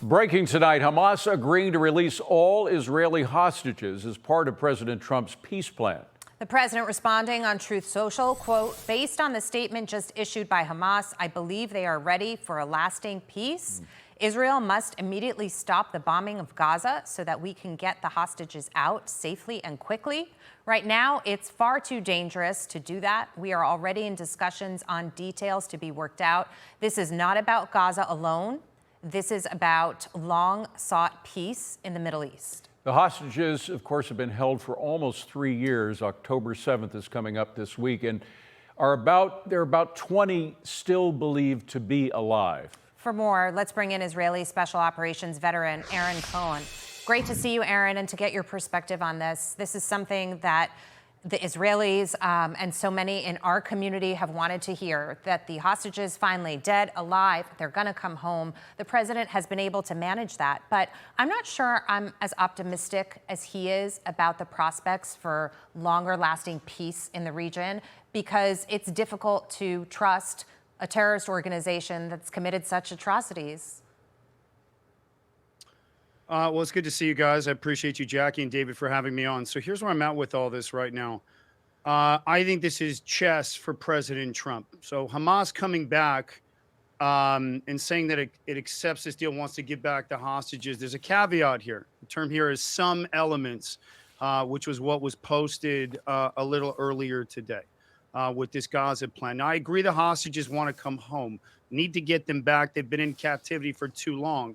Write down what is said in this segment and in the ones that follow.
Breaking tonight, Hamas agreeing to release all Israeli hostages as part of President Trump's peace plan. The president responding on Truth Social, quote, based on the statement just issued by Hamas, I believe they are ready for a lasting peace. Israel must immediately stop the bombing of Gaza so that we can get the hostages out safely and quickly. Right now, it's far too dangerous to do that. We are already in discussions on details to be worked out. This is not about Gaza alone. This is about long-sought peace in the Middle East. The hostages, of course, have been held for almost 3 years. October 7th is coming up this week, and there are about 20 still believed to be alive. For more, let's bring in Israeli Special Operations veteran Aaron Cohen. Great to see you, Aaron, and to get your perspective on this. This is something that the Israelis and so many in our community have wanted to hear, that the hostages finally dead, alive, they're going to come home. The president has been able to manage that, but I'm not sure I'm as optimistic as he is about the prospects for longer lasting peace in the region, because it's difficult to trust a terrorist organization that's committed such atrocities. Well, it's good to see you guys. I appreciate you, Jackie and David, for having me on. So here's where I'm at with all this right now. I think this is chess for President Trump. So Hamas coming back and saying that it accepts this deal, wants to give back the hostages. There's a caveat here. The term here is some elements, which was what was posted a little earlier today with this Gaza plan. Now, I agree the hostages want to come home, need to get them back. They've been in captivity for too long.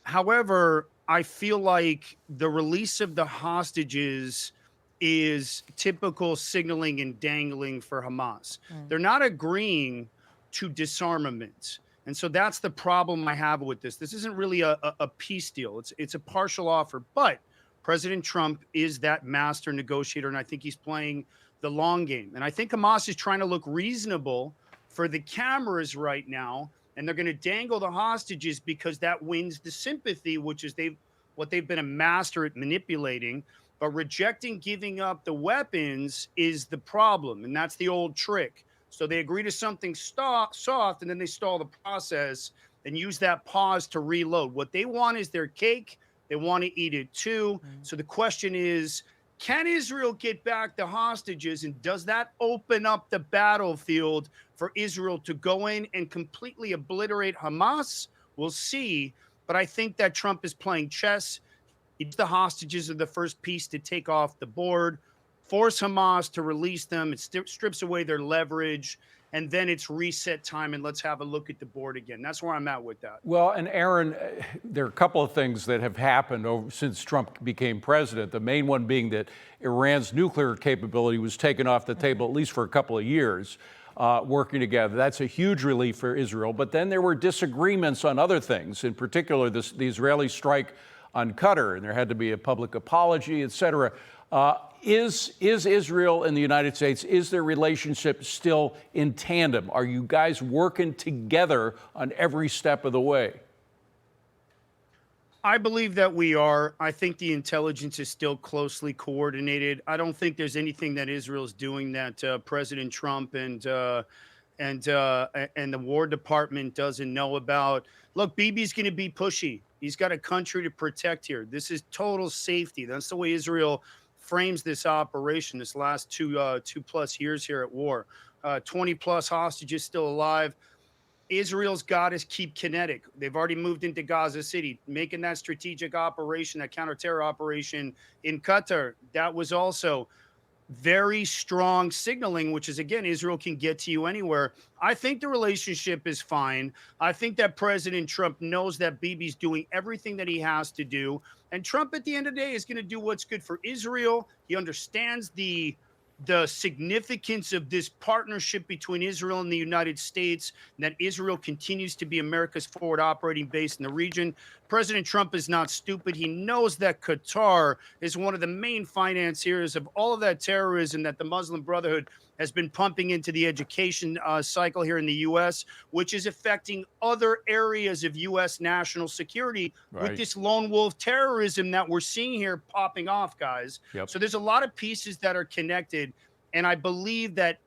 However, I feel like the release of the hostages is typical signaling and dangling for Hamas. They're not agreeing to disarmament. And so that's the problem I have with this. This isn't really a peace deal. It's a partial offer. But President Trump is that master negotiator, and I think he's playing the long game. And I think Hamas is trying to look reasonable for the cameras right now. And they're going to dangle the hostages because that wins the sympathy, which is what they've been a master at manipulating. But rejecting giving up the weapons is the problem. And that's the old trick. So they agree to something soft, and then they stall the process and use that pause to reload. What they want is their cake. They want to eat it too. So the question is, can Israel get back the hostages, and does that open up the battlefield for Israel to go in and completely obliterate Hamas? We'll see. But I think that Trump is playing chess. The hostages are the first piece to take off the board, force Hamas to release them. It strips away their leverage, and then it's reset time, and let's have a look at the board again. That's where I'm at with that. Well, and Aaron, there are a couple of things that have happened since Trump became president. The main one being that Iran's nuclear capability was taken off the table, at least for a couple of years, working together. That's a huge relief for Israel. But then there were disagreements on other things, in particular the Israeli strike on Qatar, and there had to be a public apology, et cetera. Is Israel and the United States, is their relationship still in tandem? Are you guys working together on every step of the way? I believe that we are. I think the intelligence is still closely coordinated. I don't think there's anything that Israel's doing that President Trump and the War Department doesn't know about. Look, Bibi's going to be pushy. He's got a country to protect here. This is total safety. That's the way Israel frames this operation this last two plus years here at war. 20 plus hostages still alive. Israel's got to keep kinetic. They've already moved into Gaza City, making that strategic operation, that counter-terror operation in Qatar. That was also very strong signaling, which is, again, Israel can get to you anywhere. I think the relationship is fine. I think that President Trump knows that Bibi's doing everything that he has to do. And Trump, at the end of the day, is going to do what's good for Israel. He understands the significance of this partnership between Israel and the United States, and that Israel continues to be America's forward operating base in the region. President Trump is not stupid. He knows that Qatar is one of the main financiers of all of that terrorism that the Muslim Brotherhood has been pumping into the education cycle here in the U.S., which is affecting other areas of U.S. national security with this lone wolf terrorism that we're seeing here popping off, guys. So there's a lot of pieces that are connected, and I believe that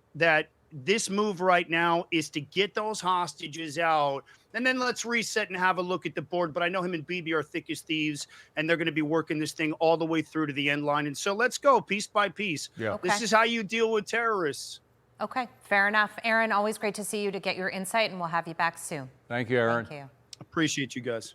this move right now is to get those hostages out And then let's reset and have a look at the board. But I know him and Bibi are thick as thieves, and they're going to be working this thing all the way through to the end line. And so let's go piece by piece. Yeah. This Okay. is how you deal with terrorists. Okay, fair enough. Aaron, always great to see you, to get your insight, and we'll have you back soon. Thank you, Aaron. Thank you. Appreciate you guys.